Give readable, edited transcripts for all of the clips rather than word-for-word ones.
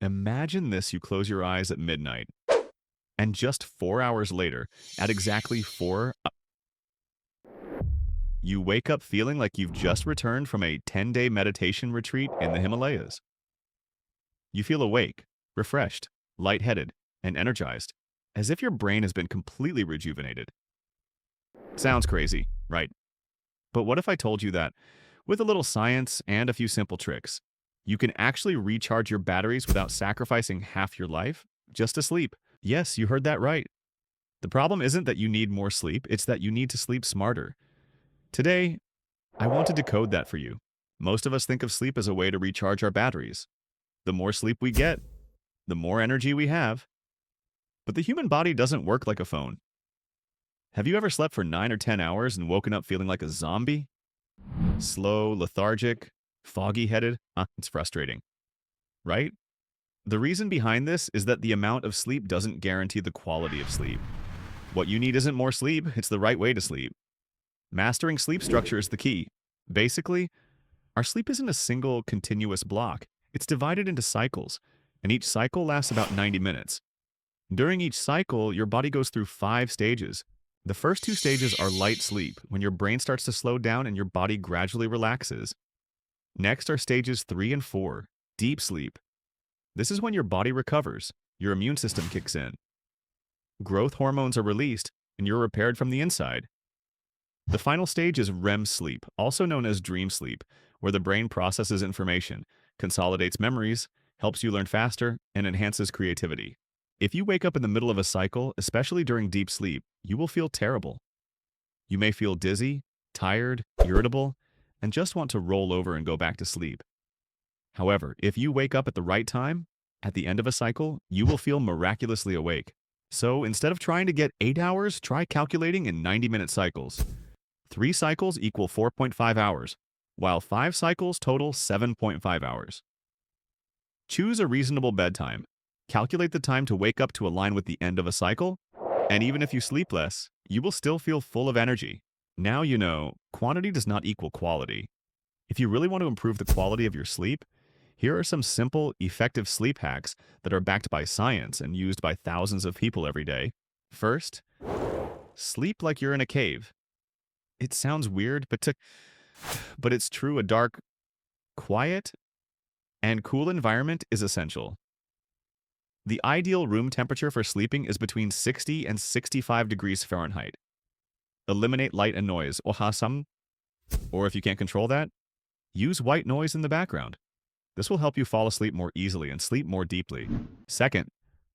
Imagine this: you close your eyes at midnight, and just 4 hours later, at exactly 4, you wake up feeling like you've just returned from a 10-day meditation retreat in the Himalayas. You feel awake, refreshed, lightheaded, and energized, as if your brain has been completely rejuvenated. Sounds crazy, right? But what if I told you that, with a little science and a few simple tricks, you can actually recharge your batteries without sacrificing half your life just to sleep? Yes, you heard that right. The problem isn't that you need more sleep, it's that you need to sleep smarter. Today, I want to decode that for you. Most of us think of sleep as a way to recharge our batteries. The more sleep we get, the more energy we have. But the human body doesn't work like a phone. Have you ever slept for 9 or 10 hours and woken up feeling like a zombie? Slow, lethargic, foggy-headed? It's frustrating, right? The reason behind this is that the amount of sleep doesn't guarantee the quality of sleep. What you need isn't more sleep, it's the right way to sleep. Mastering sleep structure is the key. Basically, our sleep isn't a single continuous block. It's divided into cycles, and each cycle lasts about 90 minutes. During each cycle, your body goes through 5 stages. The first 2 stages are light sleep, when your brain starts to slow down and your body gradually relaxes. Next are stages 3 and 4, deep sleep. This is when your body recovers, your immune system kicks in. Growth hormones are released, and you're repaired from the inside. The final stage is REM sleep, also known as dream sleep, where the brain processes information, consolidates memories, helps you learn faster, and enhances creativity. If you wake up in the middle of a cycle, especially during deep sleep, you will feel terrible. You may feel dizzy, tired, irritable, and just want to roll over and go back to sleep. However, if you wake up at the right time, at the end of a cycle, you will feel miraculously awake. So instead of trying to get 8 hours, try calculating in 90-minute cycles. 3 cycles equal 4.5 hours, while 5 cycles total 7.5 hours. Choose a reasonable bedtime. Calculate the time to wake up to align with the end of a cycle, and even if you sleep less, you will still feel full of energy. Now you know, quantity does not equal quality. If you really want to improve the quality of your sleep, here are some simple, effective sleep hacks that are backed by science and used by thousands of people every day. First, sleep like you're in a cave. It sounds weird, but it's true. A dark, quiet, and cool environment is essential. The ideal room temperature for sleeping is between 60 and 65 degrees Fahrenheit. Eliminate light and noise, or if you can't control that, use white noise in the background. This will help you fall asleep more easily and sleep more deeply. Second,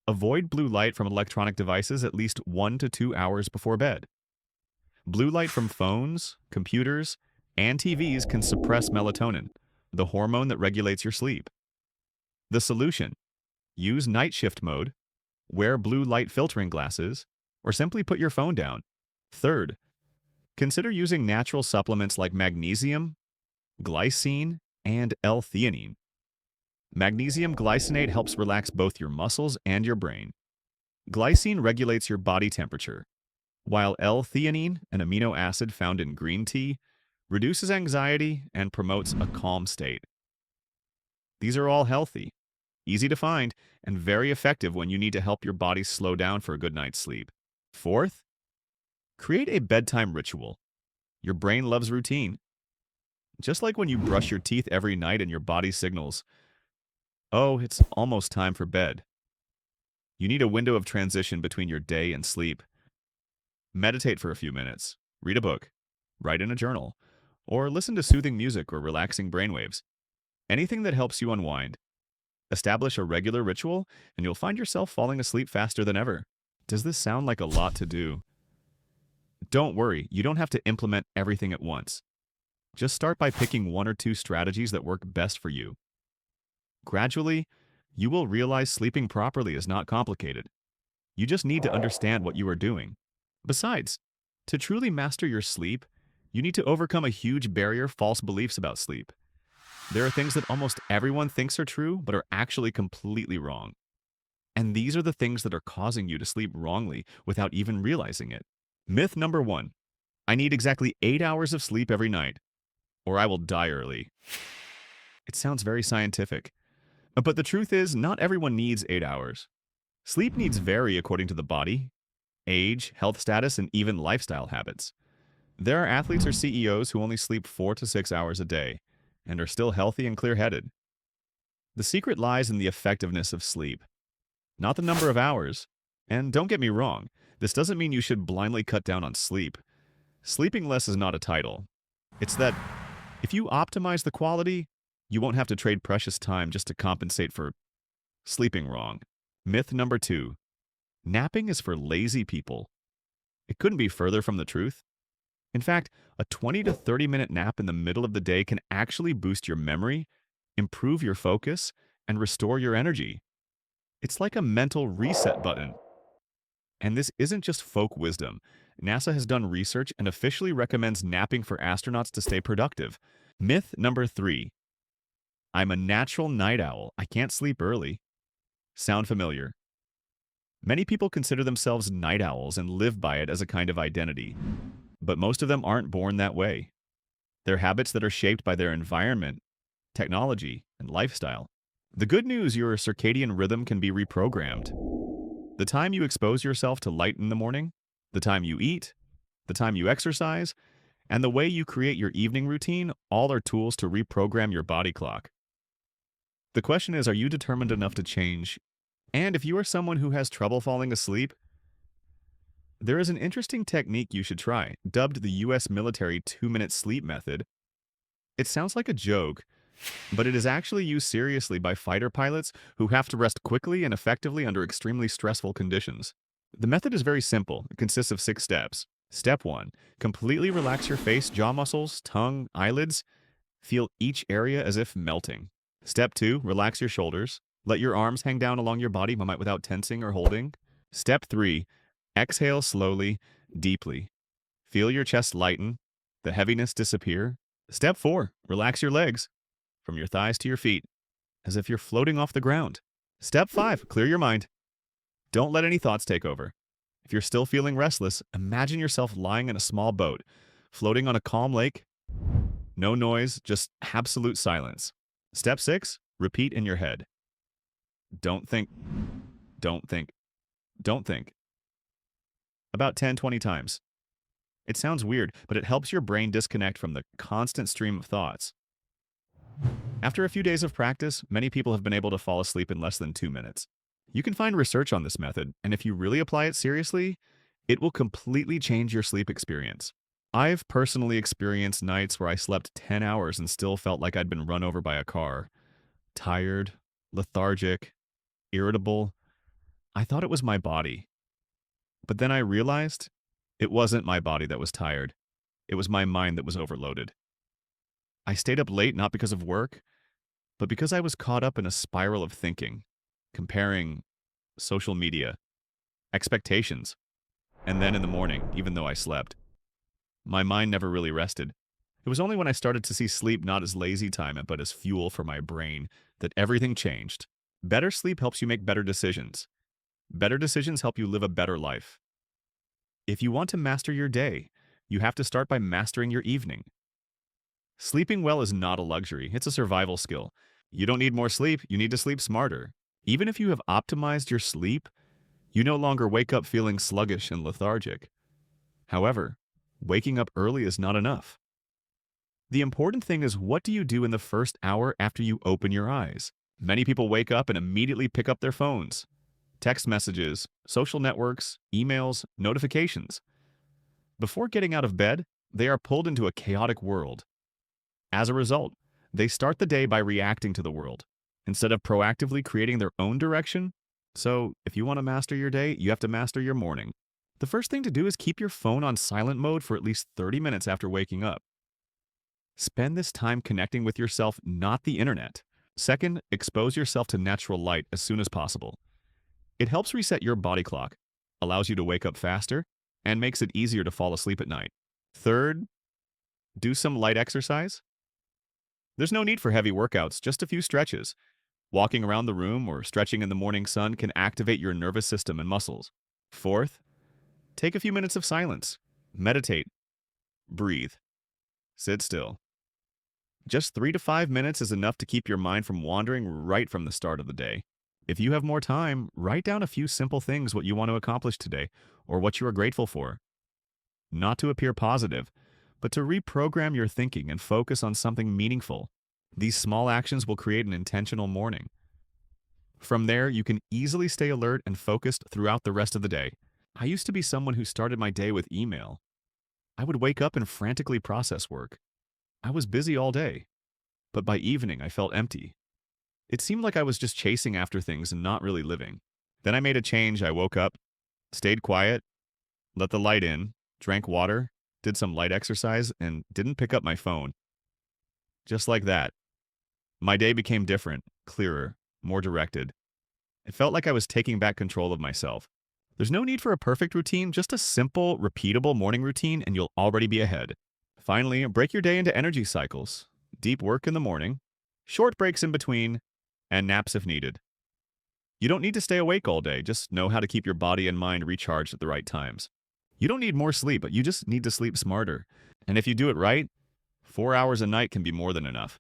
avoid blue light from electronic devices at least 1 to 2 hours before bed. Blue light from phones, computers, and TVs can suppress melatonin, the hormone that regulates your sleep. The solution: use night shift mode, wear blue light filtering glasses, or simply put your phone down. Third, consider using natural supplements like magnesium, glycine, and L-theanine. Magnesium glycinate helps relax both your muscles and your brain. Glycine regulates your body temperature, while L-theanine, an amino acid found in green tea, reduces anxiety and promotes a calm state. These are all healthy, easy to find, and very effective when you need to help your body slow down for a good night's sleep. Fourth, create a bedtime ritual. Your brain loves routine. Just like when you brush your teeth every night and your body signals, "Oh, it's almost time for bed." You need a window of transition between your day and sleep. Meditate for a few minutes, read a book, write in a journal, or listen to soothing music or relaxing brainwaves. Anything that helps you unwind. Establish a regular ritual, and you'll find yourself falling asleep faster than ever. Does this sound like a lot to do? Don't worry, you don't have to implement everything at once. Just start by picking 1 or 2 strategies that work best for you. Gradually, you will realize sleeping properly is not complicated. You just need to understand what you are doing. Besides, to truly master your sleep, you need to overcome a huge barrier: false beliefs about sleep. There are things that almost everyone thinks are true, but are actually completely wrong. And these are the things that are causing you to sleep wrongly without even realizing it. Myth number 1: I need exactly 8 hours of sleep every night, or I will die early. It sounds very scientific, But the truth is, not everyone needs 8 hours. Sleep needs vary according to the body, age, health status, and even lifestyle habits. There are athletes or CEOs who only sleep 4 to 6 hours a day and are still healthy and clear-headed. The secret lies in the effectiveness of sleep, not the number of hours. And don't get me wrong, this doesn't mean you should blindly cut down on sleep. Sleeping less is not a title. It's that if you optimize the quality, you won't have to trade precious time just to compensate for sleeping wrong. Myth number 2. Napping is for lazy people. It couldn't be further from the truth. In fact, a 20 to 30-minute nap in the middle of the day can actually boost your memory, improve your focus, and restore your energy. It's like a mental reset button. And this isn't just folk wisdom. NASA has done research and officially recommends napping for astronauts to stay productive. Myth number 3. I'm a natural night owl. I can't sleep early. Sound familiar? Many people consider themselves night owls and live by it as a kind of identity. But most of them aren't born that way. They're habits that are shaped by their environment, technology, and lifestyle. The good news, your circadian rhythm can be reprogrammed. The time you expose yourself to light in the morning, the time you eat, the time you exercise, and the way you create your evening routine all are tools to reprogram your body clock. The question is, are you determined enough to change? And if you are someone who has trouble falling asleep, there is an interesting technique you should try, dubbed the US military 2-minute sleep method. It sounds like a joke, but it is actually used seriously by fighter pilots who have to rest quickly and effectively under extremely stressful conditions. The method is very simple. It consists of 6 steps. Step 1. Completely relax your face, jaw muscles, tongue, eyelids. Feel each area as if melting. Step 2. Relax your shoulders. Let your arms hang down along your body without tensing or holding. Step 3. Exhale slowly, deeply. Feel your chest lighten, the heaviness disappear. Step 4. Relax your legs, from your thighs to your feet, as if you're floating off the ground. Step 5. Clear your mind. Don't let any thoughts take over. If you're still feeling restless, imagine yourself lying in a small boat, floating on a calm lake. No noise, just absolute silence. Step 6. Repeat in your head. Don't think, don't think, don't think. About 10-20 times. It sounds weird, but it helps your brain disconnect from the constant stream of thoughts. After a few days of practice, many people have been able to fall asleep in less than 2 minutes. You can find research on this method, and if you really apply it seriously, it will completely change your sleep experience. I've personally experienced nights where I slept 10 hours and still felt like I'd been run over by a car. Tired, lethargic, irritable. I thought it was my body. But then I realized it wasn't my body that was tired. It was my mind that was overloaded. I stayed up late not because of work, but because I was caught up in a spiral of thinking, comparing social media, expectations, and then in the morning, even though I slept, my mind never really rested. It was only when I started to see sleep not as lazy time, but as fuel for my brain, that everything changed. Better sleep helps you make better decisions. Better decisions help you live a better life. If you want to master your day, you have to start by mastering your evening. Sleeping well is not a luxury, it's a survival skill. You don't need more sleep, you need to sleep smarter. Even if you have optimized your sleep, you no longer wake up feeling sluggish and lethargic. However, waking up early is not enough. The important thing is, what do you do in the first hour after you open your eyes? Many people wake up and immediately pick up their phones. Text messages, social networks, emails, notifications. Before getting out of bed, they are pulled into a chaotic world. As a result, they start the day by reacting to the world, instead of proactively creating their own direction. So, if you want to master your day, you have to master your morning. The first thing to do is keep your phone on silent mode for at least 30 minutes after waking up. Spend this time connecting with yourself, not the internet. Second, expose yourself to natural light as soon as possible. It helps reset your body clock, allows you to wake up faster, and makes it easier to fall asleep at night. Third, do some light exercise. There's no need for heavy workouts, just a few stretches. Walking around the room or stretching in the morning sun can activate your nervous system and muscles. Fourth, take a few minutes of silence. Meditate. Breathe. Sit still. Just 3 to 5 minutes is enough to keep your mind from wandering right from the start of the day. If you have more time, write down a few simple things what you want to accomplish today or what you are grateful for. Not to appear positive, but to reprogram your thinking and focus on something meaningful. These small actions will create an intentional morning. From there, you can easily stay alert and focused throughout the rest of the day. I used to be someone who started my day with email. I would wake up and frantically process work. I was busy all day, but by evening I felt empty. It seemed like I was just chasing after things and not really living. Then I made a change. I woke up, stayed quiet, let the light in, drank water, did some light exercise, and didn't pick up my phone. Just like that, my day became different, clearer, more directed. It felt like I was taking back control of myself. There's no need for a perfect routine, just a simple, repeatable morning routine, and you'll already be ahead. Finally, break your day into energy cycles. Deep work in the morning, short breaks in between, and naps if needed. You don't need to stay awake all day, just know how to keep your body and mind recharged at the right times. You don't need more sleep, but you just need to sleep smarter. And if you do it right, 4 hours a night can be more than enough.